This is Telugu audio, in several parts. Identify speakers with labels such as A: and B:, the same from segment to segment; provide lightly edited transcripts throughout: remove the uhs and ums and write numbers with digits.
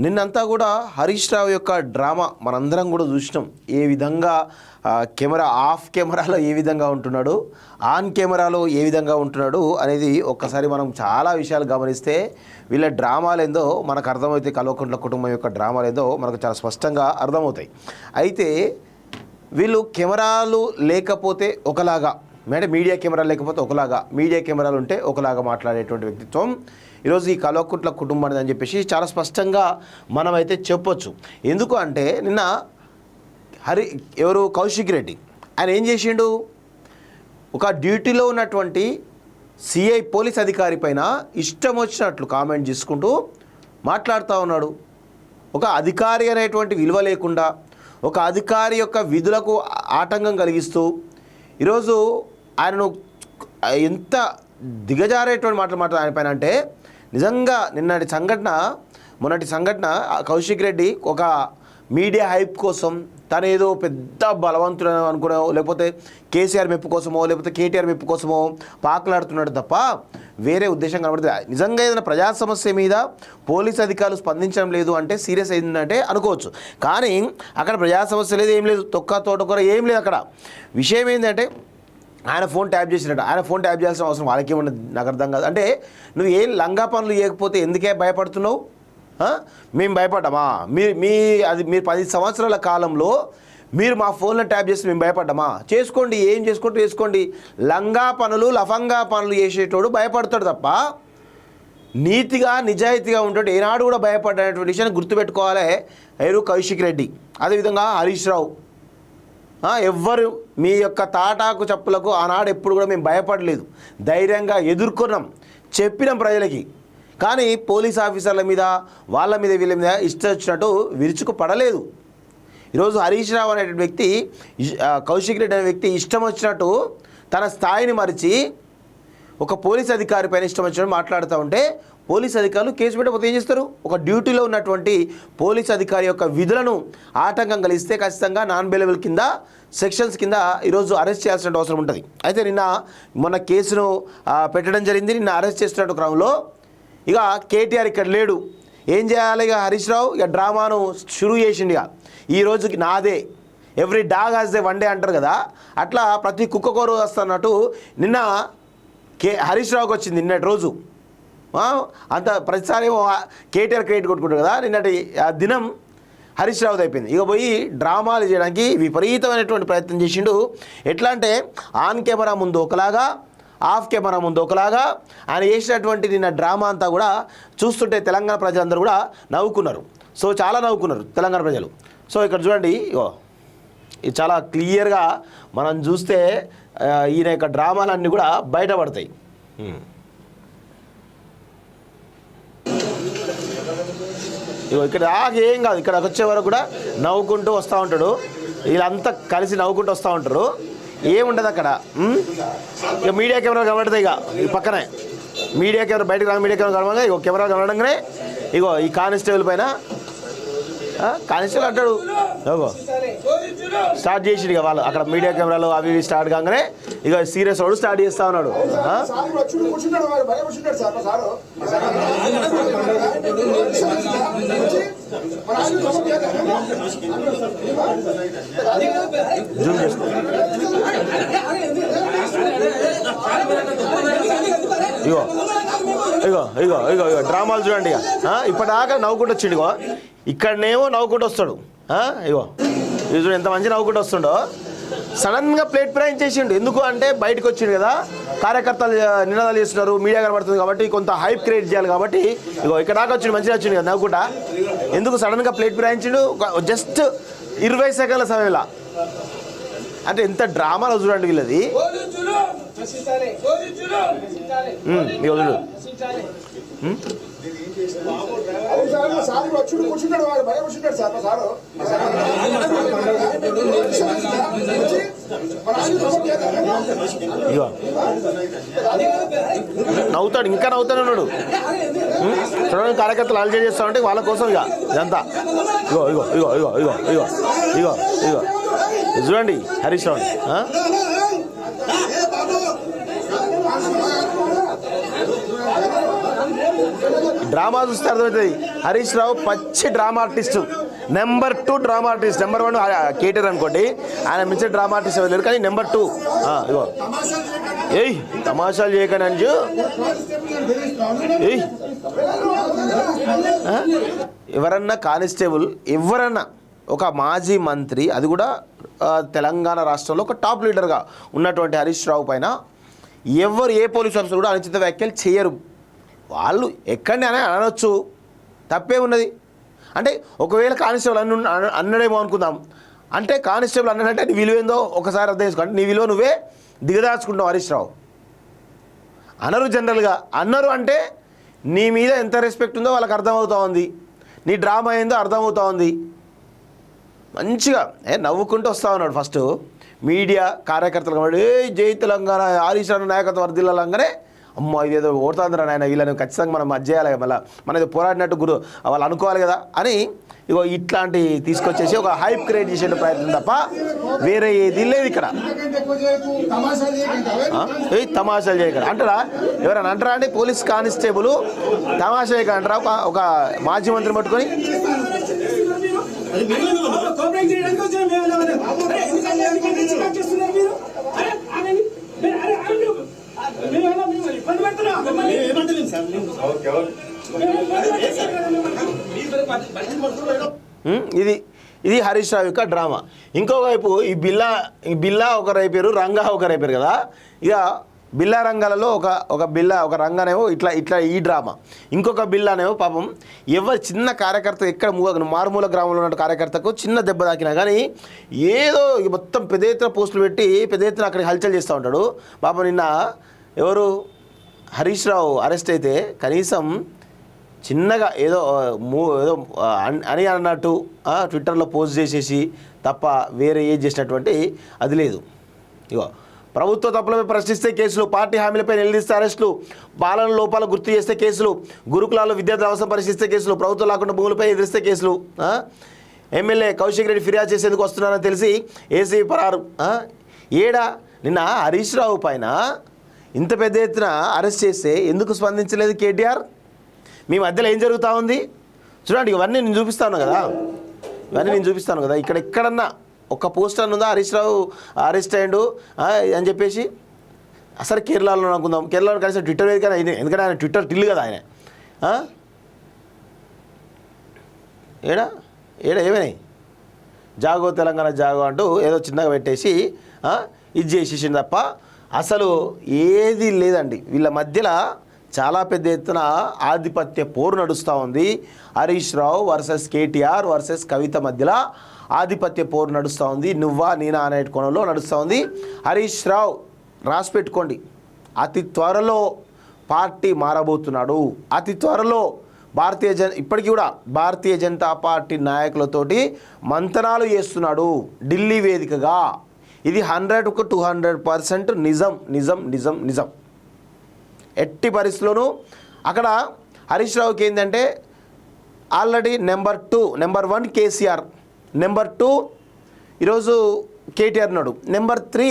A: నిన్నంతా కూడా హరీష్ రావు యొక్క డ్రామా మనందరం కూడా చూసినాం. ఏ విధంగా కెమెరా ఆఫ్ కెమెరాలో ఏ విధంగా ఉంటున్నాడు, ఆన్ కెమెరాలో ఏ విధంగా ఉంటున్నాడు అనేది ఒక్కసారి మనం చాలా విషయాలు గమనిస్తే వీళ్ళ డ్రామాలు ఏందో మనకు అర్థమవుతాయి. కల్వకుంట్ల కుటుంబం యొక్క డ్రామాలు ఏందో మనకు చాలా స్పష్టంగా అర్థమవుతాయి. అయితే వీళ్ళు కెమెరాలు లేకపోతే ఒకలాగా, మీడియా కెమెరాలు లేకపోతే ఒకలాగా, మీడియా కెమెరాలు ఉంటే ఒకలాగా మాట్లాడేటువంటి వ్యక్తిత్వం ఈరోజు ఈ కల్వకుంట్ల కుటుంబాన్ని అని చెప్పేసి చాలా స్పష్టంగా మనమైతే చెప్పొచ్చు. ఎందుకు అంటే నిన్న కౌశిక్ రెడ్డి ఆయన ఏం చేసిండు, ఒక డ్యూటీలో ఉన్నటువంటి సిఐ పోలీస్ అధికారి పైన ఇష్టం వచ్చినట్లు కామెంట్ చేసుకుంటూ మాట్లాడుతూ ఉన్నాడు. ఒక అధికారి అనేటువంటి విలువ లేకుండా, ఒక అధికారి యొక్క విధులకు ఆటంకం కలిగిస్తూ ఈరోజు ఆయనను ఎంత దిగజారేటువంటి మాటలు ఆయన పైన అంటే నిజంగా మొన్నటి సంఘటన కౌశిక్ రెడ్డి ఒక మీడియా హైప్ కోసం తను ఏదో పెద్ద బలవంతుడు అనుకునే, లేకపోతే కేసీఆర్ మెప్పు కోసమో లేకపోతే కేటీఆర్ మెప్పు కోసమో పాకులాడుతున్నాడు తప్ప వేరే ఉద్దేశం కనబడుతుంది. నిజంగా ఏదైనా ప్రజా సమస్య మీద పోలీస్ అధికారులు స్పందించడం లేదు అంటే సీరియస్ అయిందంటే అనుకోవచ్చు. కానీ అక్కడ ప్రజా సమస్య లేదు, ఏం లేదు, తోటకూర ఏం లేదు. అక్కడ విషయం ఏంటంటే ఆయన ఫోన్ ట్యాప్ చేసినట్టు. ఆయన ఫోన్ ట్యాప్ చేయాల్సిన అవసరం వాళ్ళకేమన్నా నాకు అర్థం కాదు. అంటే నువ్వు ఏం లంగా పనులు చేయకపోతే ఎందుకే భయపడుతున్నావు? మేము భయపడ్డామా? మీరు 10 సంవత్సరాల కాలంలో మీరు మా ఫోన్లో ట్యాప్ చేసి మేము భయపడ్డామా? చేసుకోండి, ఏం చేసుకుంటూ చేసుకోండి. లంగా పనులు లఫంగా పనులు చేసేటోడు భయపడతాడు తప్ప నీతిగా నిజాయితీగా ఉంటాడు ఏనాడు కూడా భయపడ్డటువంటి విషయాన్ని గుర్తుపెట్టుకోవాలి. కౌశిక్ రెడ్డి, అదేవిధంగా హరీష్ రావు, ఎవ్వరు మీ యొక్క తాటాకు చెప్పులకు ఆనాడు ఎప్పుడు కూడా మేము భయపడలేదు, ధైర్యంగా ఎదుర్కొన్నాం, చెప్పినాం ప్రజలకి. కానీ పోలీస్ ఆఫీసర్ల మీద వాళ్ళ మీద వీళ్ళ మీద ఇష్టం వచ్చినట్టు విరుచుకు పడలేదు. ఈరోజు హరీష్ రావు అనే వ్యక్తి, కౌశిక్ రెడ్డి అనే వ్యక్తి ఇష్టం వచ్చినట్టు తన స్థాయిని మరిచి ఒక పోలీస్ అధికారి పైన ఇష్టం వచ్చినట్టు మాట్లాడుతూ ఉంటే పోలీస్ అధికారులు కేసు పెట్టకపోతే ఏం చేస్తారు? ఒక డ్యూటీలో ఉన్నటువంటి పోలీస్ అధికారి యొక్క విధులను ఆటంకం కలిగిస్తే ఖచ్చితంగా నాన్ బెయిలబుల్ కింద సెక్షన్స్ కింద ఈరోజు అరెస్ట్ చేయాల్సిన అవసరం ఉంటుంది. అయితే మొన్న కేసును పెట్టడం జరిగింది. నిన్న అరెస్ట్ చేస్తున్నట్టు క్రమంలో ఇక కేటీఆర్ ఇక్కడ లేడు, ఏం చేయాలి? ఇక హరీష్ రావు ఇక డ్రామాను షురూ చేసిండు. ఇక ఈ రోజుకి నాదే, every dog has they one day అంటారు కదా, అట్లా ప్రతి కుక్కకో రోజు వస్తున్నట్టు నిన్న హరీష్ రావుకి వచ్చింది నిన్నటి రోజు. అంత ప్రతిసారి కేటీఆర్ క్రెడిట్ కొట్టుకుంటారు కదా, నిన్నటి ఆ దినం హరీష్ రావుది అయిపోయింది. ఇక పోయి డ్రామాలు చేయడానికి విపరీతమైనటువంటి ప్రయత్నం చేసిండు. ఎట్లా అంటే ఆన్ కెమెరా ముందు ఒకలాగా, ఆఫ్ కెమెరా ముందు ఒకలాగా ఆయన చేసినటువంటి నిన్న డ్రామా అంతా కూడా చూస్తుంటే తెలంగాణ ప్రజలందరూ కూడా నవ్వుకున్నారు. సో చాలా నవ్వుకున్నారు తెలంగాణ ప్రజలు. సో ఇక్కడ చూడండి, ఇది చాలా క్లియర్గా మనం చూస్తే ఈయన యొక్క డ్రామాలన్నీ కూడా బయటపడతాయి. ఇక్కడ ఏం కాదు, ఇక్కడికి వచ్చే వరకు కూడా నవ్వుకుంటూ వస్తూ ఉంటాడు. వీళ్ళంతా కలిసి నవ్వుకుంటూ వస్తూ ఉంటారు, ఏముండదు అక్కడ. ఇక మీడియా కెమెరా కనబడతాయి. ఇక ఈ పక్కనే మీడియా కెమెరా బయటకు రా, మీడియా కెమెరా కనబడగా ఇగో కెమెరా కనబడంగానే ఇగో ఈ కానిస్టేబుల్ పైన కానిస్టేబుల్ అంటాడు, స్టార్ట్ చేసి ఇక వాళ్ళు అక్కడ మీడియా కెమెరాలు అవి ఇవి స్టార్ట్ కాగానే ఇక సీరియస్ వాడు స్టార్ట్ చేస్తా ఉన్నాడు. జూమ్ చేసుకో. ఇగో ఇగో ఇగో ఇగో ఇగో డ్రామాలు చూడండి. ఇక ఇప్పటిదాకా నవ్వుకుంటూ వచ్చిండు, ఇగో ఇక్కడనేమో నవ్వుకుంటూ వస్తాడు. ఇగో ఇది చూడు ఎంత మంచి నవ్వుకుంటూ వస్తుండో. సడన్గా ప్లేట్ ఫిరాయించేసిండు. ఎందుకు అంటే బయటకు వచ్చిండు కదా, కార్యకర్తలు నినాదాలు చేస్తున్నారు, మీడియా కనబడుతుంది కాబట్టి కొంత హైప్ క్రియేట్ చేయాలి కాబట్టి ఇగో ఇక్కడ దాకా వచ్చిండు, మంచిగా వచ్చిండు కదా నవ్వుకుంటా. ఎందుకు సడన్గా ప్లేట్ ఫిరాయించిండు? జస్ట్ 20 సెకండ్ల సమయంలో. అంటే ఎంత డ్రామాలో చూడండి వీళ్ళది. ఇగో చూడు నవ్వుతాడు, ఇంకా నవ్వుతానే ఉన్నాడు. చూడండి కార్యకర్తలు అలజడి చేస్తా ఉంటే వాళ్ళ కోసం ఇక ఇదంతా. ఇగో ఇగో ఇగో ఇగో ఇగో ఇగో ఇగో ఇగో చూడండి హరీష్ రావు. డ్రామా చూస్తే అర్థమవుతుంది హరీష్ రావు పచ్చి drama artist, number 2 drama artist. Number 1 KTR అనుకోండి, ఆయన మించిన డ్రామా ఆర్టిస్ట్ ఎవరు కానీ నెంబర్ 2. ఇగో ఏయ్ తమాషాలు చేయకండి అంజు. ఏయ్ ఎవరన్నా కానిస్టేబుల్ ఎవరన్నా ఒక మాజీ మంత్రి, అది కూడా తెలంగాణ రాష్ట్రంలో ఒక టాప్ లీడర్గా ఉన్నటువంటి హరీష్ రావు పైన ఎవరు ఏ పోలీస్ ఆఫీసర్ కూడా అనుచిత వ్యాఖ్యలు చేయరు. వాళ్ళు ఎక్కడిని అని అనొచ్చు, తప్పే ఉన్నది. అంటే ఒకవేళ కానిస్టేబుల్ అన్నడేమో అనుకుందాం, అంటే కానిస్టేబుల్ అన్నాడంటే నీ విలువేందో ఒకసారి అర్థం చేసుకో. అంటే నీ విలువ నువ్వే దిగదాచుకుంటావు హరీష్ రావు. అనరు, జనరల్గా అన్నారు అంటే నీ మీద ఎంత రెస్పెక్ట్ ఉందో వాళ్ళకి అర్థమవుతూ ఉంది, నీ డ్రామా ఏందో అర్థమవుతూ ఉంది. మంచిగా నవ్వుకుంటూ వస్తూ ఉన్నాడు. ఫస్ట్ మీడియా కార్యకర్తలు కాబట్టి జై తెలంగాణ హరీష్ రావు నాయకత్వం వర్ధిల్లాలంగానే అమ్మ ఇదేదో ఓడుతుందిరా నాయన, వీళ్ళని ఖచ్చితంగా మనం మధ్య చేయాలి, మళ్ళీ మన ఏదో పోరాడినట్టు వాళ్ళు అనుకోవాలి కదా అని ఇగో ఇట్లాంటి తీసుకొచ్చేసి ఒక హైప్ క్రియేట్ చేసే ప్రయత్నం తప్ప వేరే ఏది లేదు ఇక్కడ. తమాషాలు చేయగలరు అంటారా? ఎవరైనా అంటారా అంటే పోలీస్ కానిస్టేబుల్ తమాషా చేయగలరు అంటారా? ఒక మాజీ మంత్రిని పట్టుకొని ఇది హరీష్ రావు యొక్క డ్రామా. ఇంకోవైపు ఈ బిల్లా ఒకరైపోయారు, రంగా ఒకరైపోయారు కదా. ఇక బిల్లా రంగాలలో ఒక రంగానేమో ఇట్లా ఈ డ్రామా, ఇంకొక బిల్లానేమో పాపం ఎవరు చిన్న కార్యకర్త ఎక్కడ మారుమూల గ్రామంలో ఉన్న కార్యకర్తకు చిన్న దెబ్బ తాకినా కానీ ఏదో మొత్తం పెద్ద ఎత్తున పోస్టులు పెట్టి పెద్ద ఎత్తున అక్కడికి హల్చల్ చేస్తూ ఉంటాడు. పాపం నిన్న ఎవరు హరీష్ రావు అరెస్ట్ అయితే కనీసం చిన్నగా ఏదో అని అన్నట్టు ట్విట్టర్లో పోస్ట్ చేసేసి తప్ప వేరే ఏది చేసినటువంటి అది లేదు. ఇగో ప్రభుత్వ తప్పులపై ప్రశ్నిస్తే కేసులు, పార్టీ హామీలపై నిలదీస్తే అరెస్టులు, పాలన లోపాలు గుర్తు చేస్తే కేసులు, గురుకులాల్లో విద్యార్థుల అవసరం పరిశీలిస్తే కేసులు, ప్రభుత్వం లేకుండా భూములపై ఎదిరిస్తే కేసులు, ఎమ్మెల్యే కౌశిక్ రెడ్డి ఫిర్యాదు చేసేందుకు వస్తున్నారని తెలిసి ఏసీ పరారు. ఏడా నిన్న హరీష్ రావు పైన ఇంత పెద్ద ఎత్తున అరెస్ట్ చేస్తే ఎందుకు స్పందించలేదు కేటీఆర్? మీ మధ్యలో ఏం జరుగుతూ ఉంది చూడండి. ఇవన్నీ నేను చూపిస్తాను కదా, ఇక్కడ ఎక్కడన్నా ఒక పోస్టర్ ఉందా హరీష్ రావు అరెస్ట్ అయ్యాడు అని చెప్పేసి? అసలు కేరళలో అనుకుందాం, కేరళలో కలిసి ట్విట్టర్ వేదిక, ఎందుకంటే ఆయన ట్విట్టర్ టిల్లు కదా ఆయన. ఏడా ఏమైనాయి? జాగో తెలంగాణ జాగో అంటూ ఏదో చిన్నగా పెట్టేసి ఇది చేసేసింది తప్ప అసలు ఏది లేదండి. వీళ్ళ మధ్యలో చాలా పెద్ద ఎత్తున ఆధిపత్య పోరు నడుస్తూ ఉంది. హరీష్ రావు వర్సెస్ కేటీఆర్ వర్సెస్ కవిత మధ్యలో ఆధిపత్య పోరు నడుస్తూ ఉంది. నువ్వా నేనా అనే కోణంలో నడుస్తూ ఉంది. హరీష్ రావు రాసి పెట్టుకోండి, అతి త్వరలో పార్టీ మారబోతున్నాడు. అతి త్వరలో ఇప్పటికీ కూడా భారతీయ జనతా పార్టీ నాయకులతోటి మంతనాలు చేస్తున్నాడు ఢిల్లీ వేదికగా. ఇది 100కు 200% నిజం. ఎట్టి పరిస్థితుల్లోనూ అక్కడ హరీష్ రావుకి ఏంటంటే ఆల్రెడీ నెంబర్ 1 కేసీఆర్, నెంబర్ 2 ఈరోజు కేటీఆర్ ఉన్నాడు, నెంబర్ 3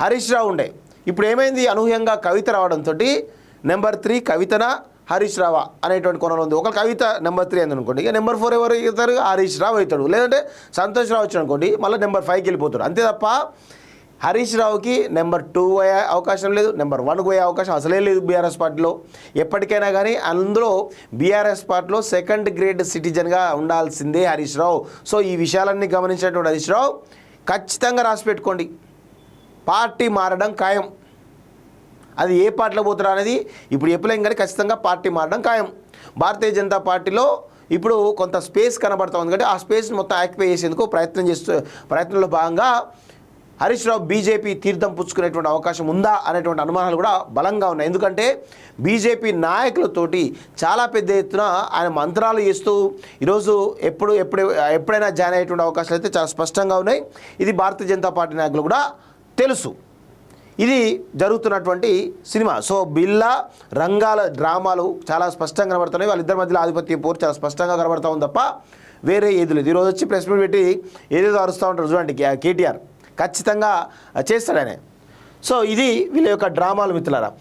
A: హరీష్ రావు ఉండే. ఇప్పుడు ఏమైంది? అనూహ్యంగా కవిత రావడంతో నెంబర్ 3 కవితన హరీష్ రావా అనేటువంటి కోణంలో ఉంది. ఒక కవిత నెంబర్ 3 అని అనుకోండి, ఇక నెంబర్ 4 ఎవరు అవుతారు? హరీష్ రావు అవుతాడు. లేదంటే సంతోష్ రావు వచ్చాడు అనుకోండి, మళ్ళీ నెంబర్ 5కి వెళ్ళిపోతాడు. అంతే తప్ప హరీష్ రావుకి నెంబర్ 2 పోయే అవకాశం లేదు, నెంబర్ 1 పోయే అవకాశం అసలే లేదు బీఆర్ఎస్ పార్టీలో. ఎప్పటికైనా కానీ అందులో బీఆర్ఎస్ పార్టీలో సెకండ్ గ్రేడ్ సిటిజన్గా ఉండాల్సిందే హరీష్ రావు. సో ఈ విషయాలన్నీ గమనించినటువంటి హరీష్ రావు ఖచ్చితంగా రాసి పెట్టుకోండి, పార్టీ మారడం ఖాయం. అది ఏ పార్టీలో పోతారా అనేది ఇప్పుడు చెప్పలేం, కానీ ఖచ్చితంగా పార్టీ మారడం ఖాయం. భారతీయ జనతా పార్టీలో ఇప్పుడు కొంత స్పేస్ కనబడతా ఉంది, కాబట్టి ఆ స్పేస్ మొత్తం ఆక్యుపై చేసేందుకు ప్రయత్నంలో భాగంగా హరీష్ రావు బీజేపీ తీర్థం పుచ్చుకునేటువంటి అవకాశం ఉందా అనేటువంటి అనుమానాలు కూడా బలంగా ఉన్నాయి. ఎందుకంటే బీజేపీ నాయకులతోటి చాలా పెద్ద ఎత్తున ఆయన మంత్రాలు చేస్తూ ఈరోజు ఎప్పుడైనా జాయిన్ అయ్యేటువంటి అవకాశాలు అయితే చాలా స్పష్టంగా ఉన్నాయి. ఇది భారతీయ జనతా పార్టీ నాయకులు కూడా తెలుసు. ఇది జరుగుతున్నటువంటి సినిమా. సో బిల్లా రంగాల డ్రామాలు చాలా స్పష్టంగా కనబడుతున్నాయి. వాళ్ళిద్దరి మధ్యలో ఆధిపత్య పోరు చాలా స్పష్టంగా కనబడతా ఉంది తప్ప వేరే ఏది లేదు. ఈరోజు వచ్చి ప్రెస్ మీట్ పెట్టి ఏదేదో అరుస్తూ ఉంటారు చూడండి కేటీఆర్, ఖచ్చితంగా చేస్తాడు ఆయన. సో ఇది వీళ్ళ యొక్క డ్రామాలు మిత్రులారా.